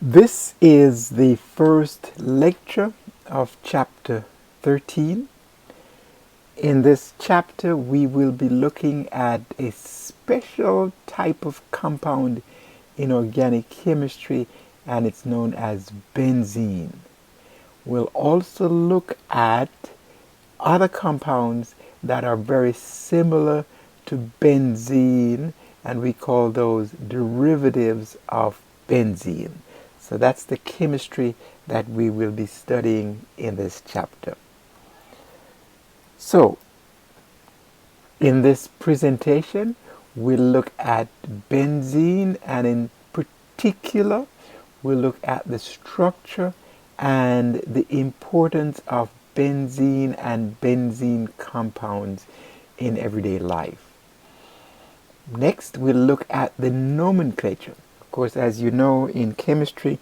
This is the first lecture of chapter 13. In this chapter, we will be looking at a special type of compound in organic chemistry, and it's known as benzene. We'll also look at other compounds that are very similar to benzene, and we call those derivatives of benzene. So that's the chemistry that we will be studying in this chapter. So, in this presentation, we'll look at benzene, and in particular, we'll look at the structure and the importance of benzene and benzene compounds in everyday life. Next, we'll look at the nomenclature. Of course, as you know, in chemistry,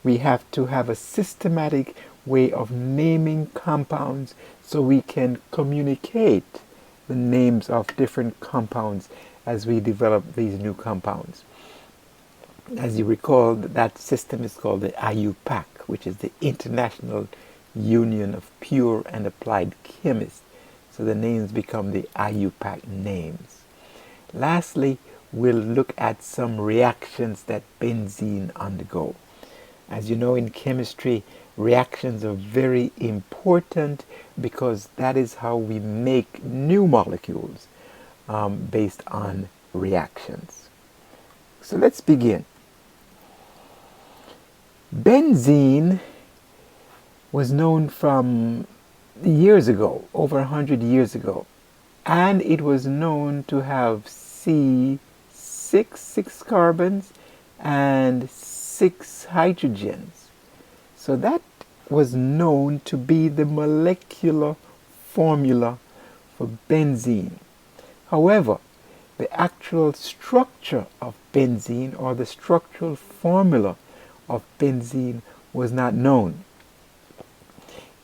we have to have a systematic way of naming compounds so we can communicate the names of different compounds as we develop these new compounds. As you recall, that system is called the IUPAC, which is the International Union of Pure and Applied Chemists. So the names become the IUPAC names. Lastly, we'll look at some reactions that benzene undergo. As you know, in chemistry, reactions are very important because that is how we make new molecules based on reactions. So let's begin. Benzene was known from years ago, over 100 years ago, and it was known to have six carbons and 6 hydrogens. So that was known to be the molecular formula for benzene. However, the actual structure of benzene, or the structural formula of benzene, was not known.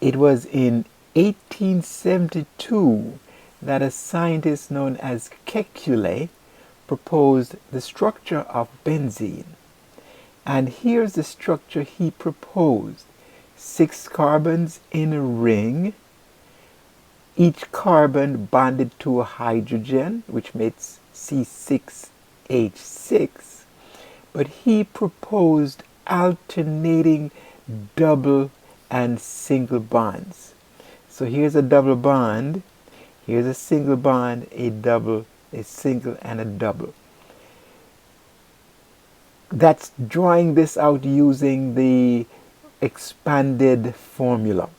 It was in 1872 that a scientist known as Kekulé proposed the structure of benzene. And here's the structure he proposed. 6 carbons in a ring, each carbon bonded to a hydrogen, which makes C6H6. But he proposed alternating double and single bonds. So here's a double bond, here's a single bond, a double, a single, and a double. That's drawing this out using the expanded formula.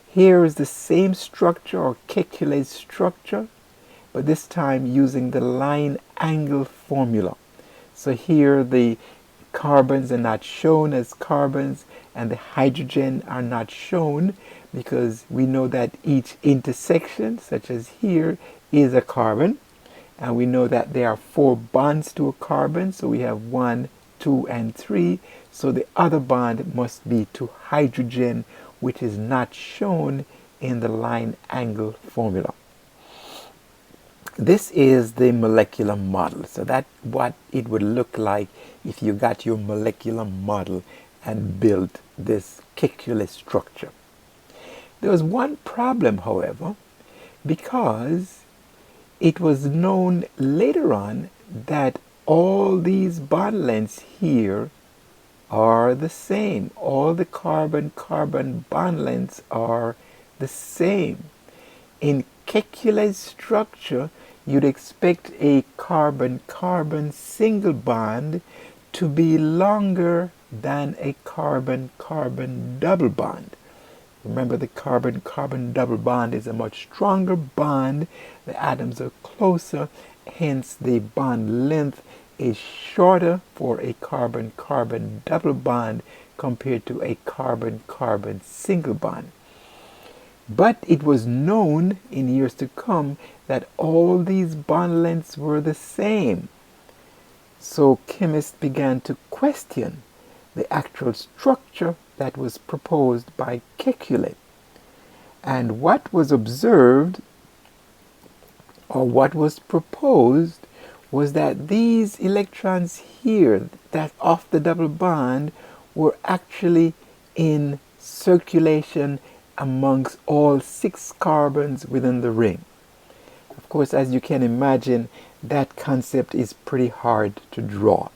Here is the same structure, or Kekulé's structure, but this time using the line angle formula. So here the carbons are not shown as carbons, and the hydrogen are not shown, because we know that each intersection, such as here, is a carbon, and we know that there are 4 bonds to a carbon, so we have 1, 2, and 3, so the other bond must be to hydrogen, which is not shown in the line angle formula. This is the molecular model. So that's what it would look like if you got your molecular model and built this Kekulé structure. There was one problem, however, because it was known later on that all these bond lengths here are the same. All the carbon-carbon bond lengths are the same. In Kekulé's structure, you'd expect a carbon-carbon single bond to be longer than a carbon-carbon double bond. Remember, the carbon-carbon double bond is a much stronger bond. The atoms are closer, hence the bond length is shorter for a carbon-carbon double bond compared to a carbon-carbon single bond. But it was known in years to come that all these bond lengths were the same. So chemists began to question the actual structure that was proposed by Kekulé. And what was observed, or what was proposed, was that these electrons here, that off the double bond, were actually in circulation amongst all 6 carbons within the ring. Of course, as you can imagine, that concept is pretty hard to draw.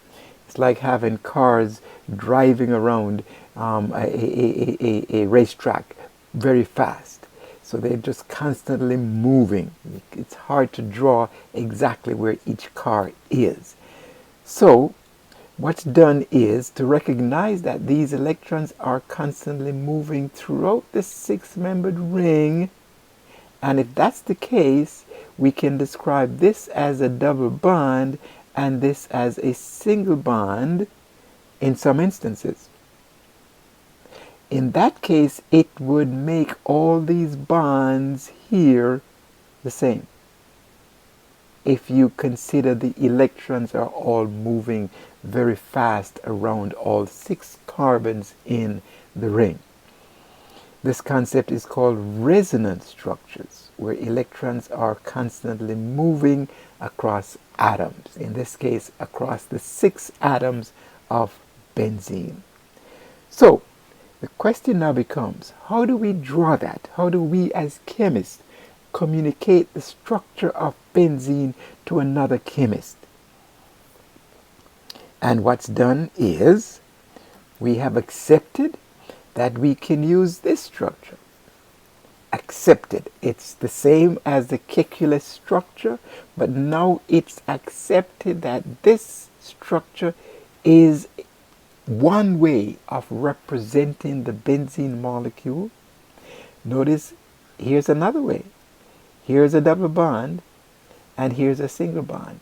It's like having cars driving around a racetrack very fast. So they're just constantly moving. It's hard to draw exactly where each car is. So what's done is to recognize that these electrons are constantly moving throughout the 6-membered ring. And if that's the case, we can describe this as a double bond and this as a single bond in some instances. In that case, it would make all these bonds here the same. If you consider the electrons are all moving very fast around all 6 carbons in the ring. This concept is called resonance structures, where electrons are constantly moving across atoms, in this case across the 6 atoms of benzene. So the question now becomes, how do we draw that? How do we as chemists communicate the structure of benzene to another chemist? And what's done is we have accepted that we can use this structure. Accepted. It's the same as the calculus structure, but now it's accepted that this structure is one way of representing the benzene molecule. Notice here's another way. Here's a double bond and here's a single bond.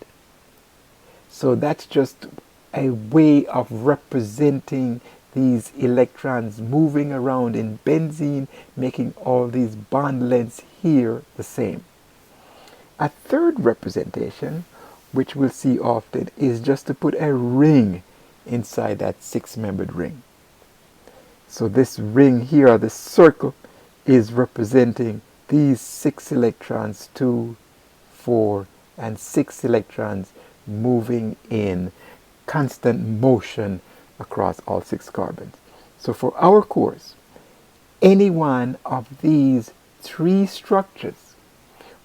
So that's just a way of representing these electrons moving around in benzene, making all these bond lengths here the same. A third representation, which we'll see often, is just to put a ring inside that 6-membered ring. So this ring here, or this circle, is representing these 6 electrons, 2, 4, and 6 electrons moving in constant motion across all 6 carbons. So for our course, any one of these 3 structures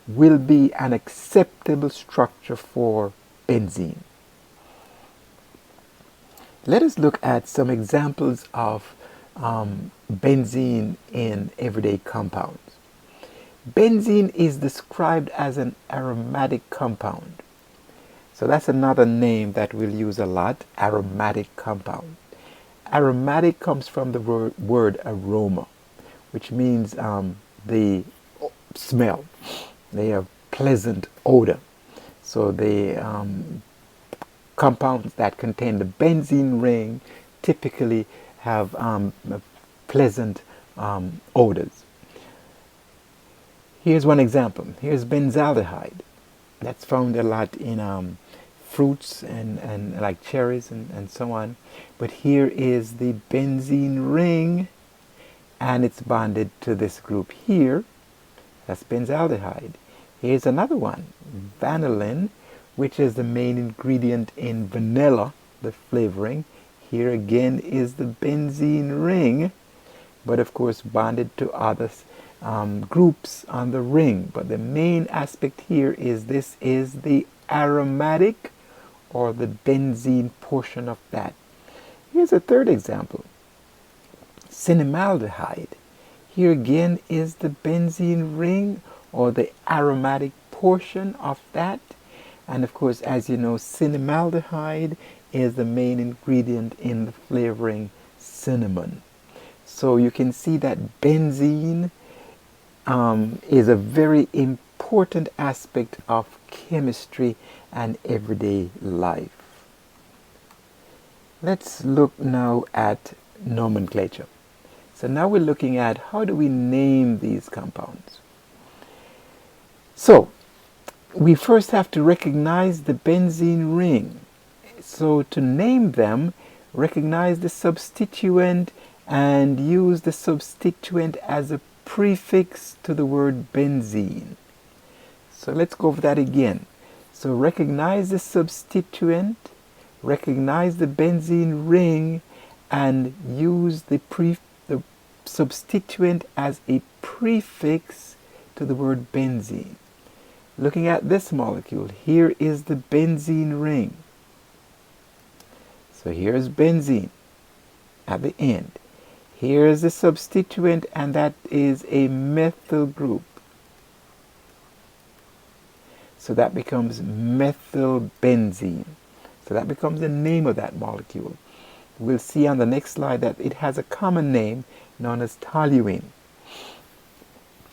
will be an acceptable structure for benzene. Let us look at some examples of benzene in everyday compounds. Benzene is described as an aromatic compound. So that's another name that we'll use a lot, aromatic compound. Aromatic comes from the word aroma, which means the smell. They have pleasant odor. So the compounds that contain the benzene ring typically have pleasant odors. Here's one example. Here's benzaldehyde. That's found a lot in fruits and like cherries and so on. But here is the benzene ring, and it's bonded to this group here. That's benzaldehyde. Here's another one, vanillin, which is the main ingredient in vanilla, the flavoring. Here again is the benzene ring, but of course bonded to other groups on the ring. But the main aspect here is this is the aromatic, or the benzene portion of that. Here's a third example, cinnamaldehyde. Here again is the benzene ring, or the aromatic portion of that. And of course, as you know, cinnamaldehyde is the main ingredient in the flavoring cinnamon. So you can see that benzene is a very important aspect of chemistry and everyday life. Let's look now at nomenclature. So now we're looking at how do we name these compounds. So we first have to recognize the benzene ring. So to name them, recognize the substituent and use the substituent as a prefix to the word benzene. So let's go over that again. So recognize the substituent, recognize the benzene ring, and use the substituent as a prefix to the word benzene. Looking at this molecule, here is the benzene ring. So here's benzene at the end. Here's the substituent, and that is a methyl group. So that becomes methylbenzene. So that becomes the name of that molecule. We'll see on the next slide that it has a common name known as toluene.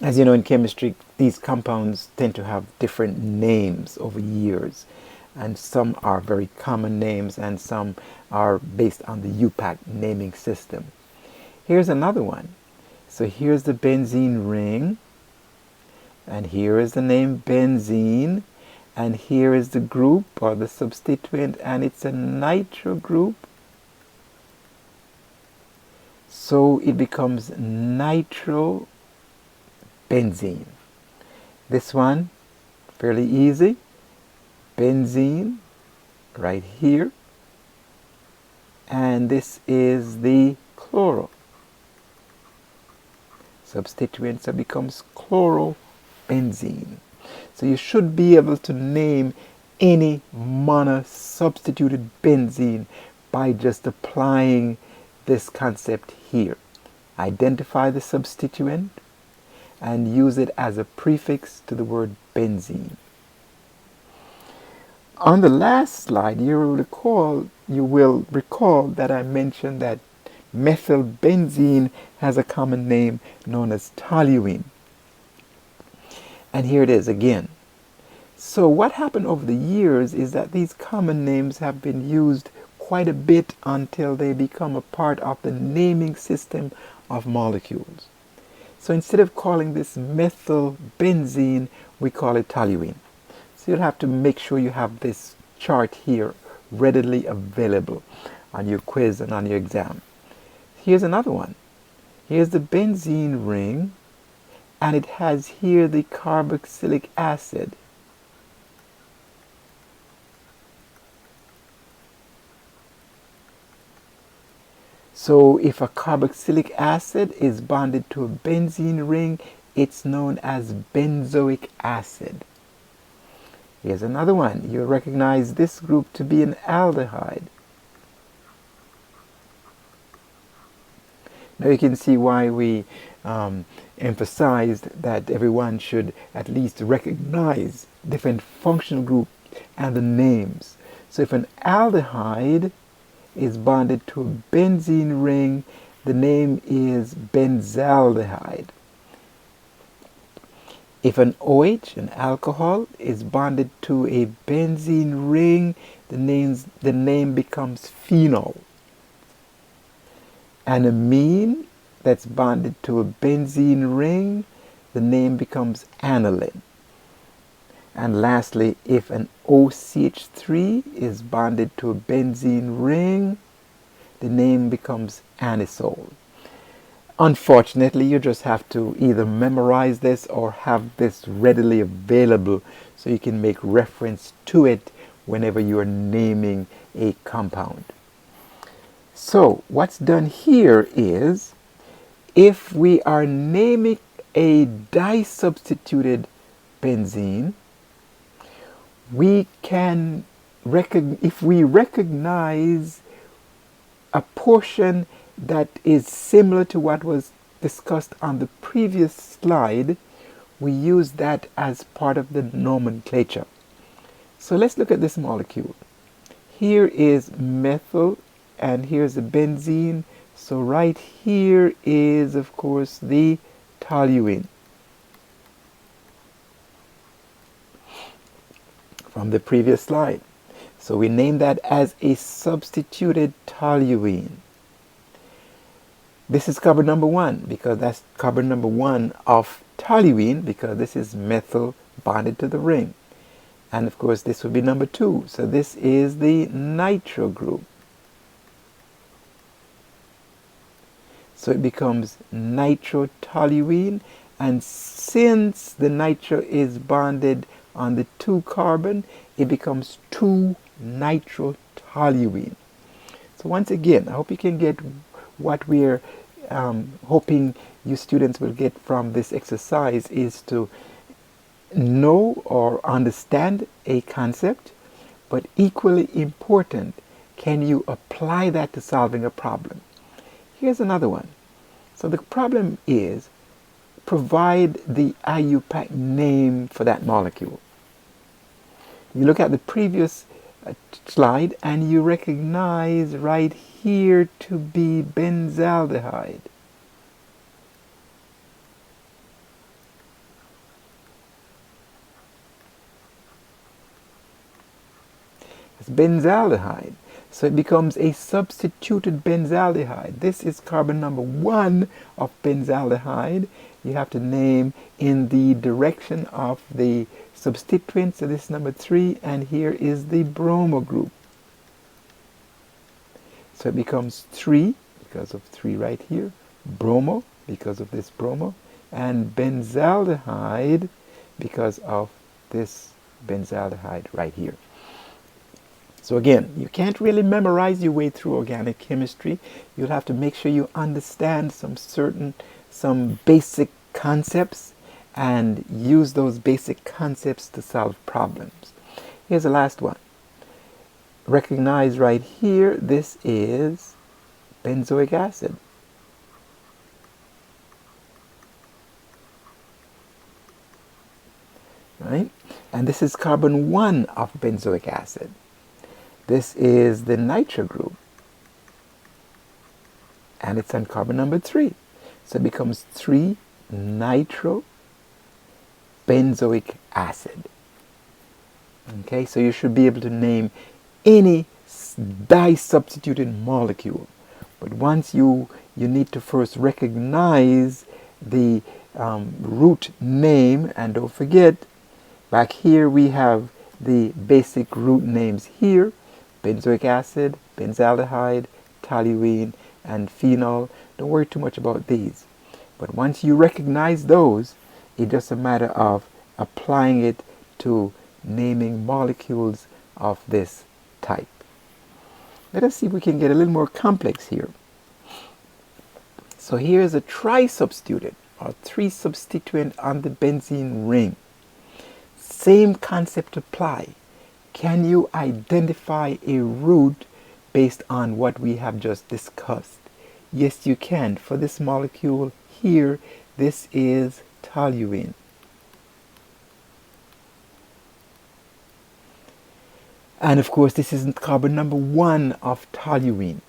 As you know, in chemistry, these compounds tend to have different names over years. And some are very common names, and some are based on the UPAC naming system. Here's another one. So here's the benzene ring, and here is the name benzene, and here is the group or the substituent, and it's a nitro group. So it becomes nitrobenzene. This one, fairly easy. Benzene right here, and this is the chloro substituent, so it becomes chlorobenzene. So you should be able to name any monosubstituted benzene by just applying this concept here. Identify the substituent and use it as a prefix to the word benzene. On the last slide, you will recall that I mentioned that methylbenzene has a common name known as toluene. And here it is again. So what happened over the years is that these common names have been used quite a bit until they become a part of the naming system of molecules. So instead of calling this methylbenzene, we call it toluene. So you'll have to make sure you have this chart here readily available on your quiz and on your exam. Here's another one. Here's the benzene ring, and it has here the carboxylic acid. So if a carboxylic acid is bonded to a benzene ring, it's known as benzoic acid. Here's another one. You'll recognize this group to be an aldehyde. Now you can see why we emphasized that everyone should at least recognize different functional groups and the names. So if an aldehyde is bonded to a benzene ring, the name is benzaldehyde. If an OH, an alcohol, is bonded to a benzene ring, the name becomes phenol. An amine that's bonded to a benzene ring, the name becomes aniline. And lastly, if an OCH3 is bonded to a benzene ring, the name becomes anisole. Unfortunately, you just have to either memorize this or have this readily available so you can make reference to it whenever you are naming a compound. So what's done here is, if we are naming a disubstituted benzene, we can if we recognize a portion that is similar to what was discussed on the previous slide, we use that as part of the nomenclature. So let's look at this molecule. Here is methyl, and here's the benzene. So right here is, of course, the toluene from the previous slide. So we name that as a substituted toluene. This is carbon number 1 because that's carbon number 1 of toluene, because this is methyl bonded to the ring. And of course this would be number 2. So this is the nitro group. So it becomes nitrotoluene, and since the nitro is bonded on the 2 carbon, it becomes 2-nitrotoluene. So once again, I hope you can get what we're hoping you students will get from this exercise is to know or understand a concept, but equally important, can you apply that to solving a problem? Here's another one. So the problem is, provide the IUPAC name for that molecule. You look at the previous slide and you recognize right here to be benzaldehyde. It's benzaldehyde. So it becomes a substituted benzaldehyde. This is carbon number 1 of benzaldehyde. You have to name in the direction of the substituent. So this is number 3, and here is the bromo group. So it becomes 3 because of 3 right here, bromo because of this bromo, and benzaldehyde because of this benzaldehyde right here. So again, you can't really memorize your way through organic chemistry. You'll have to make sure you understand some basic concepts and use those basic concepts to solve problems. Here's the last one. Recognize right here, this is benzoic acid. Right? And this is carbon 1 of benzoic acid. This is the nitro group, and it's on carbon number 3. So it becomes 3-nitro benzoic acid. Okay, so you should be able to name any disubstituted molecule. But once you need to first recognize the root name, and don't forget, back here we have the basic root names here. Benzoic acid, benzaldehyde, toluene, and phenol. Don't worry too much about these. But once you recognize those, it's just a matter of applying it to naming molecules of this type. Let us see if we can get a little more complex here. So here's a trisubstituted, or 3-substituent on the benzene ring. Same concept apply. Can you identify a root based on what we have just discussed? Yes, you can. For this molecule here, this is toluene. And of course, this is carbon number 1 of toluene.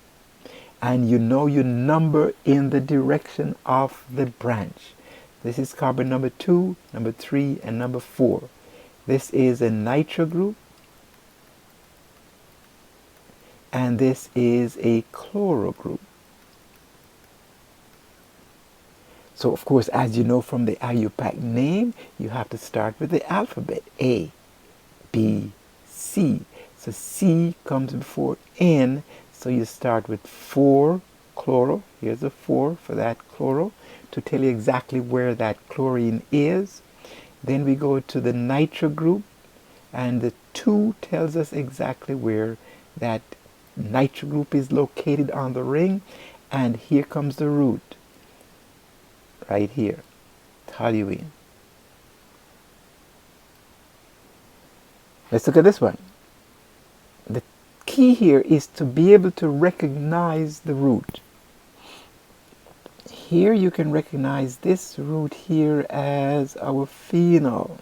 And you know your number in the direction of the branch. This is carbon number 2, number 3, and number 4. This is a nitro group. And this is a chloro group. So of course, as you know from the IUPAC name, you have to start with the alphabet. A, B, C. So C comes before N, so you start with 4-chloro. Here's a 4 for that chloro to tell you exactly where that chlorine is. Then we go to the nitro group, and the 2 tells us exactly where that nitro group is located on the ring. And here comes the root right here, toluene. Let's look at this one. The key here is to be able to recognize the root. Here you can recognize this root here as our phenol.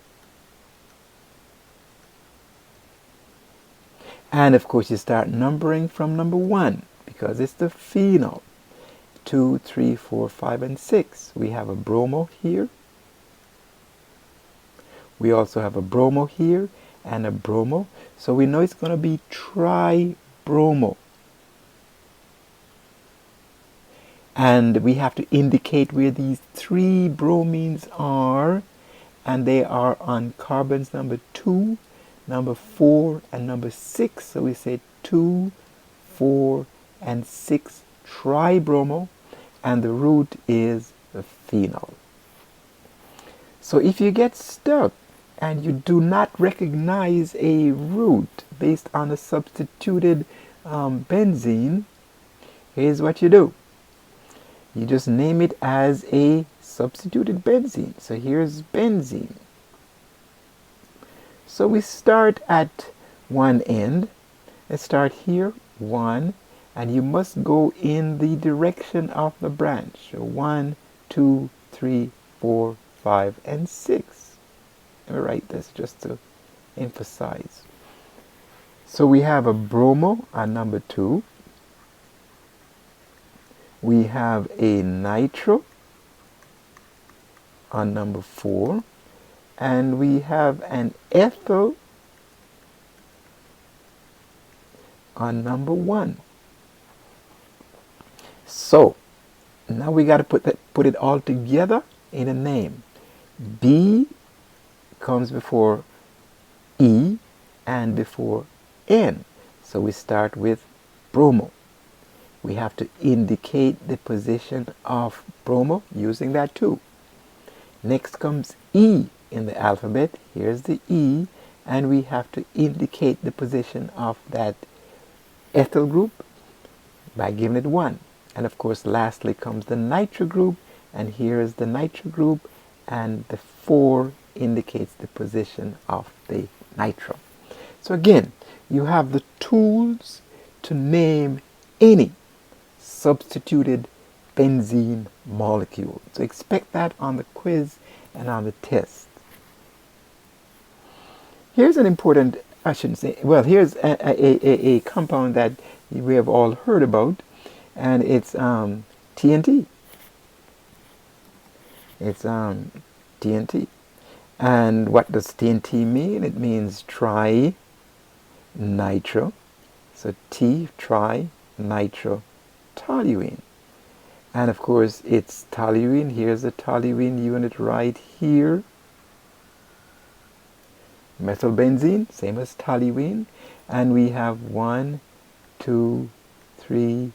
And of course you start numbering from number 1 because it's the phenol. 2, 3, 4, 5, and 6. We have a bromo here. We also have a bromo here and a bromo. So we know it's going to be tribromo. And we have to indicate where these 3 bromines are. And they are on carbons number 2, number 4, and number 6. So we say 2, 4, and 6 tribromo, and the root is the phenol. So if you get stuck and you do not recognize a root based on a substituted benzene, here's what you do. You just name it as a substituted benzene. So here's benzene. So we start at one end. Let's start here, 1, and you must go in the direction of the branch. So 1, 2, 3, 4, 5, and 6. Let me write this just to emphasize. So we have a bromo on number 2. We have a nitro on number 4. And we have an ethyl on number 1. So now we got to put it all together in a name. B comes before E and before N. So we start with bromo. We have to indicate the position of bromo using that too. Next comes E in the alphabet. Here's the E, and we have to indicate the position of that ethyl group by giving it 1. And of course lastly comes the nitro group, and here is the nitro group, and the 4 indicates the position of the nitro. So again, you have the tools to name any substituted benzene molecule. So expect that on the quiz and on the test. Here's an important, I shouldn't say, well, here's a compound that we have all heard about, and it's TNT. It's TNT. And what does TNT mean? It means tri-nitro. So T, tri-nitro-toluene. And of course it's toluene. Here's the toluene unit right here. Methylbenzene, same as toluene. And we have 1, 2, 3,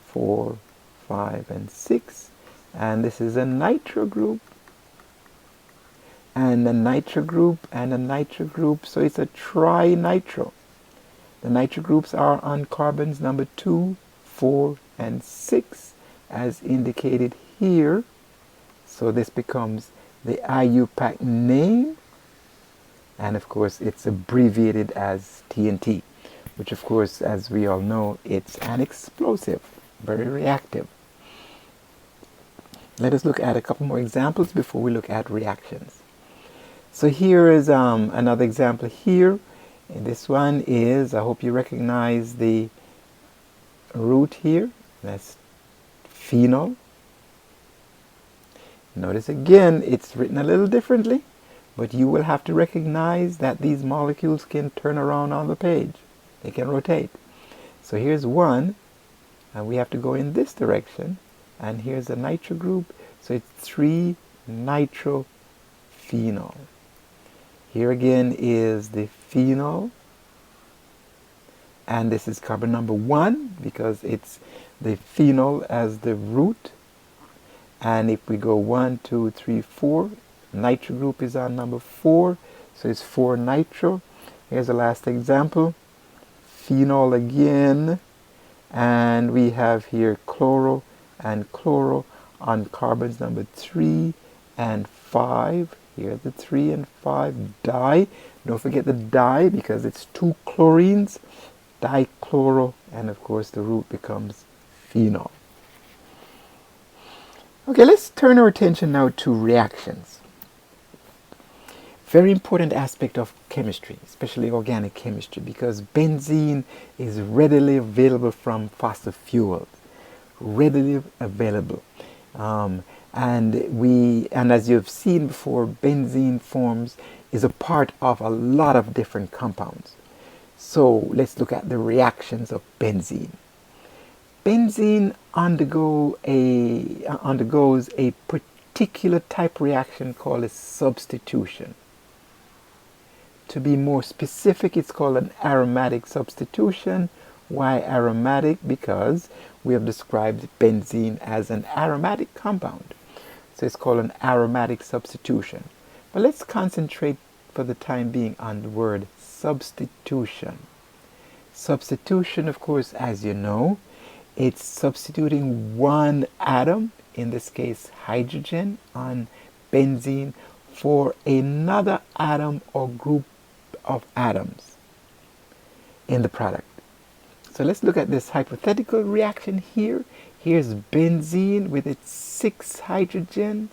4, 5, and 6. And this is a nitro group. And a nitro group and a nitro group. So it's a tri-nitro. The nitro groups are on carbons number 2, 4, and 6 as indicated here. So this becomes the IUPAC name. And of course it's abbreviated as TNT, which of course, as we all know, it's an explosive, very reactive. Let us look at a couple more examples before we look at reactions. So here is another example here. And this one is, I hope you recognize the root here. That's phenol. Notice again, it's written a little differently, but you will have to recognize that these molecules can turn around on the page. They can rotate. So here's 1, and we have to go in this direction. And here's the nitro group, so it's 3-nitrophenol. Here again is the phenol, and this is carbon number 1 because it's the phenol as the root. And if we go 1, 2, 3, 4, nitro group is on number 4, so it's 4-nitro. Here's the last example, phenol again, and we have here chloro and chloro on carbons number 3 and 5. Here the 3 and 5 di. Don't forget the di because it's 2 chlorines, dichloro, and of course the root becomes phenol. Okay, let's turn our attention now to reactions. Very important aspect of chemistry, especially organic chemistry, because benzene is readily available from fossil fuels. Readily available. And as you've seen before, benzene forms is a part of a lot of different compounds. So let's look at the reactions of benzene. Benzene undergoes a particular type reaction called a substitution. To be more specific, it's called an aromatic substitution. Why aromatic? Because we have described benzene as an aromatic compound. So it's called an aromatic substitution. But let's concentrate for the time being on the word substitution. Substitution, of course, as you know, It's substituting one atom, in this case hydrogen on benzene, for another atom or group of atoms in the product. So let's look at this hypothetical reaction here. Here's benzene with its 6 hydrogens.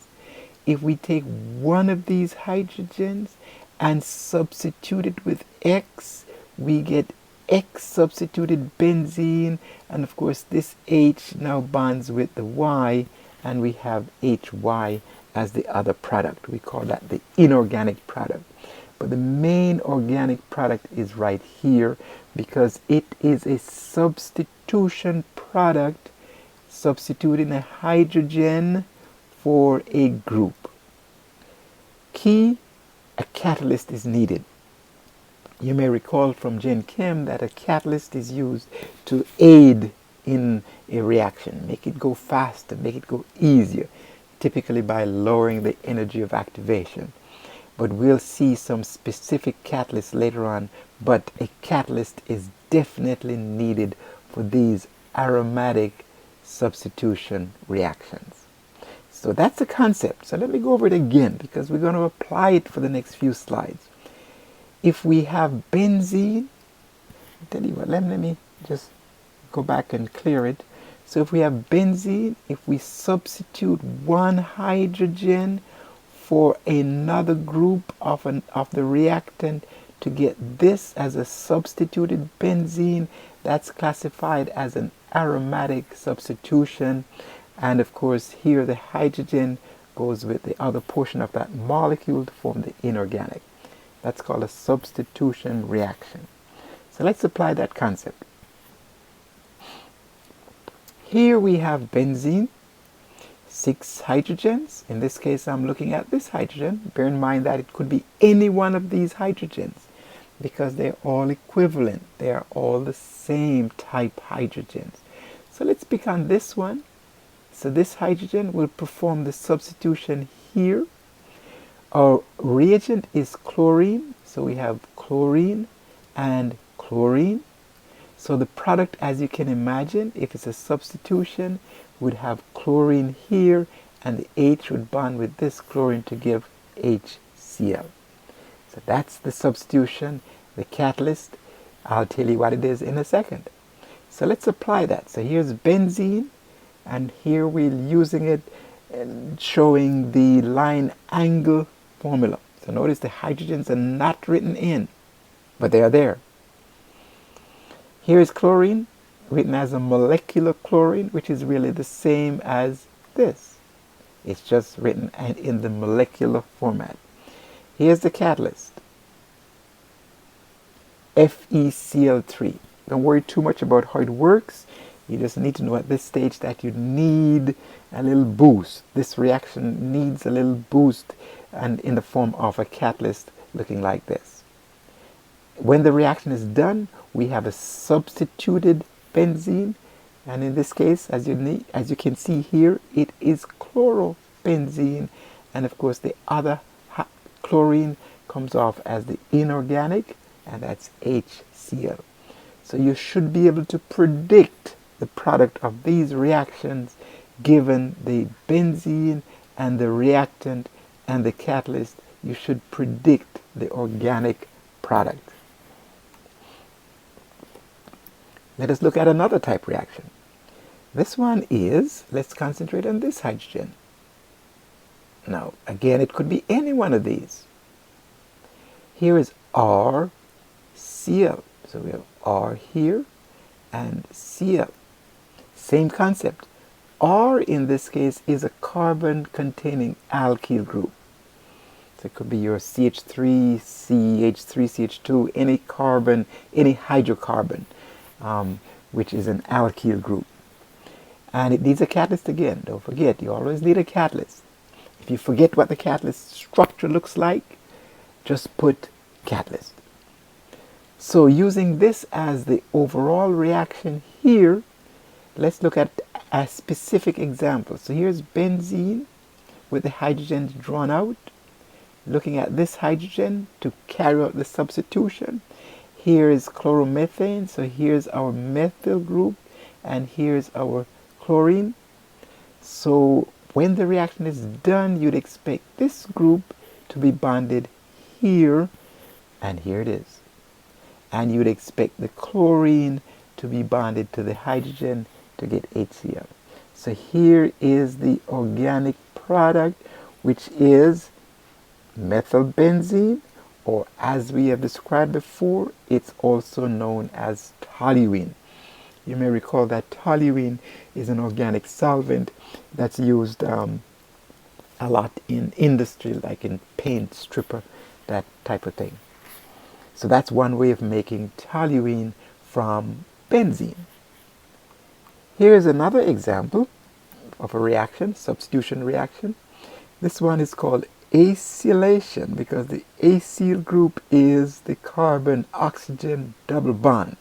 If we take one of these hydrogens and substitute it with X, we get X substituted benzene, and of course this H now bonds with the Y, and we have HY as the other product. We call that the inorganic product. But the main organic product is right here, because it is a substitution product, substituting a hydrogen for a group. Key, a catalyst is needed. You may recall from Gen Chem that a catalyst is used to aid in a reaction, make it go faster, make it go easier, typically by lowering the energy of activation. But we'll see some specific catalysts later on, but a catalyst is definitely needed for these aromatic substitution reactions. So that's the concept. So let me go over it again, because we're going to apply it for the next few slides. If we have benzene, I'll tell you what, let me just go back and clear it. So if we have benzene, if we substitute one hydrogen for another group of the reactant to get this as a substituted benzene, that's classified as an aromatic substitution. And of course here the hydrogen goes with the other portion of that molecule to form the inorganic. That's called a substitution reaction. So let's apply that concept. Here we have benzene, 6 hydrogens. In this case I'm looking at this hydrogen. Bear in mind that it could be any one of these hydrogens, because they're all equivalent. They are all the same type hydrogens. So let's pick on this one. So this hydrogen will perform the substitution here. Our reagent is chlorine, so we have chlorine and chlorine. So the product, as you can imagine, if it's a substitution, would have chlorine here, and the H would bond with this chlorine to give HCl. So that's the substitution, the catalyst. I'll tell you what it is in a second. So let's apply that. So here's benzene, and here we're using it and showing the line angle formula. So notice the hydrogens are not written in, but they are there. Here is chlorine, written as a molecular chlorine, which is really the same as this. It's just written in the molecular format. Here's the catalyst, FeCl3. Don't worry too much about how it works. You just need to know at this stage that you need a little boost. This reaction needs a little boost, and in the form of a catalyst looking like this. When the reaction is done, we have a substituted benzene, and in this case, as you can see here, it is chlorobenzene, and of course the other chlorine comes off as the inorganic, and that's HCl. So you should be able to predict the product of these reactions given the benzene and the reactant and the catalyst. You should predict the organic product. Let us look at another type reaction. This one is, let's concentrate on this hydrogen. Now, again, it could be any one of these. Here is RCl. So we have R here and Cl. Same concept. R in this case is a carbon containing alkyl group. So it could be your CH3, CH3, CH2, any carbon, any hydrocarbon, which is an alkyl group. And it needs a catalyst again. Don't forget, you always need a catalyst. If you forget what the catalyst structure looks like, just put catalyst. So using this as the overall reaction here, let's look at a specific example. So here's benzene with the hydrogens drawn out. Looking at this hydrogen to carry out the substitution. Here is chloromethane, so here's our methyl group, and here's our chlorine. So when the reaction is done, you'd expect this group to be bonded here, and here it is. And you'd expect the chlorine to be bonded to the hydrogen to get HCl. So here is the organic product, which is methylbenzene, or as we have described before, it's also known as toluene. You may recall that toluene is an organic solvent that's used a lot in industry, like in paint, stripper, that type of thing. So that's one way of making toluene from benzene. Here's another example of a reaction, substitution reaction. This one is called acylation because the acyl group is the carbon-oxygen double bond.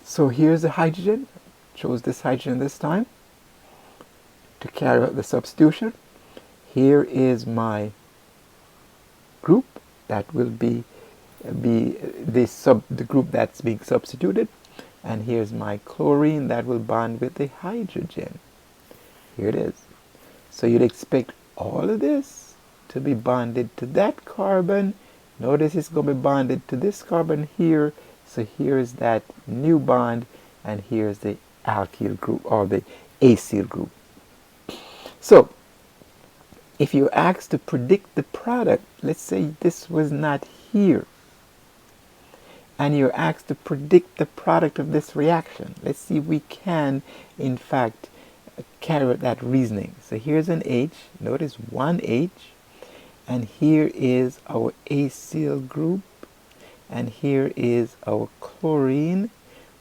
So here's the hydrogen, chose this hydrogen this time to carry out the substitution. Here is my group that will be the group that's being substituted, and here's my chlorine that will bond with the hydrogen. Here it is. So you'd expect all of this to be bonded to that carbon. Notice it's going to be bonded to this carbon here. So here's that new bond, and here's the alkyl group or the acyl group. So if you're asked to predict the product, let's say this was not here, and you're asked to predict the product of this reaction, let's see if we can in fact carry out that reasoning. So here's an H, notice one H, and here is our acyl group, and here is our chlorine.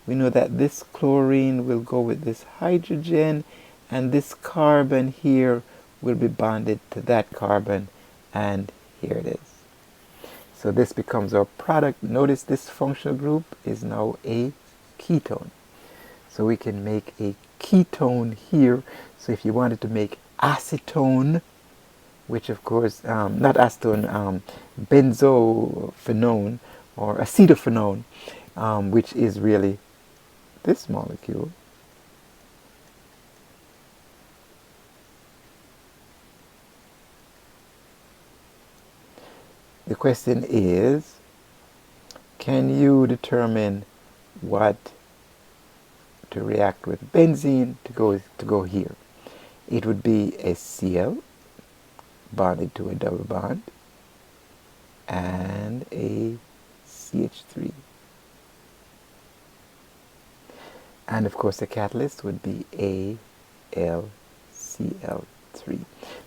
We know that this chlorine will go with this hydrogen, and this carbon here will be bonded to that carbon, and here it is. So this becomes our product. Notice this functional group is now a ketone. So we can make a ketone here. So if you wanted to make acetone, which of course, not acetone, benzophenone or acetophenone, which is really this molecule. The question is, can you determine what to react with benzene to go here? It would be a Cl bonded to a double bond and a CH3. And of course the catalyst would be AlCl3.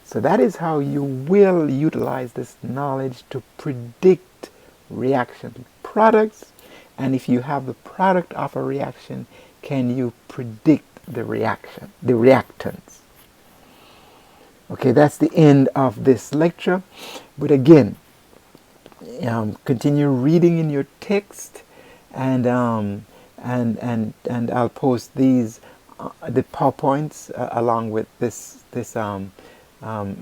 So that is how you will utilize this knowledge to predict reaction products. And if you have the product of a reaction, can you predict the reaction, the reactants? Okay, that's the end of this lecture. But again, continue reading in your text, and I'll post these the PowerPoints along with this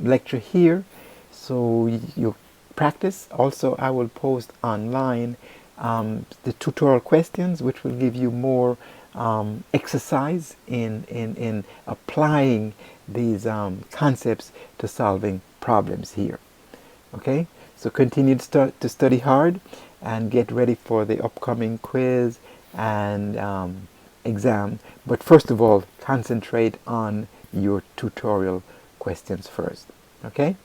lecture here, so you practice. Also, I will post online the tutorial questions, which will give you more exercise in applying these concepts to solving problems here. Okay, so continue to study hard and get ready for the upcoming quiz and exam. But first of all, concentrate on your tutorial questions first. Okay?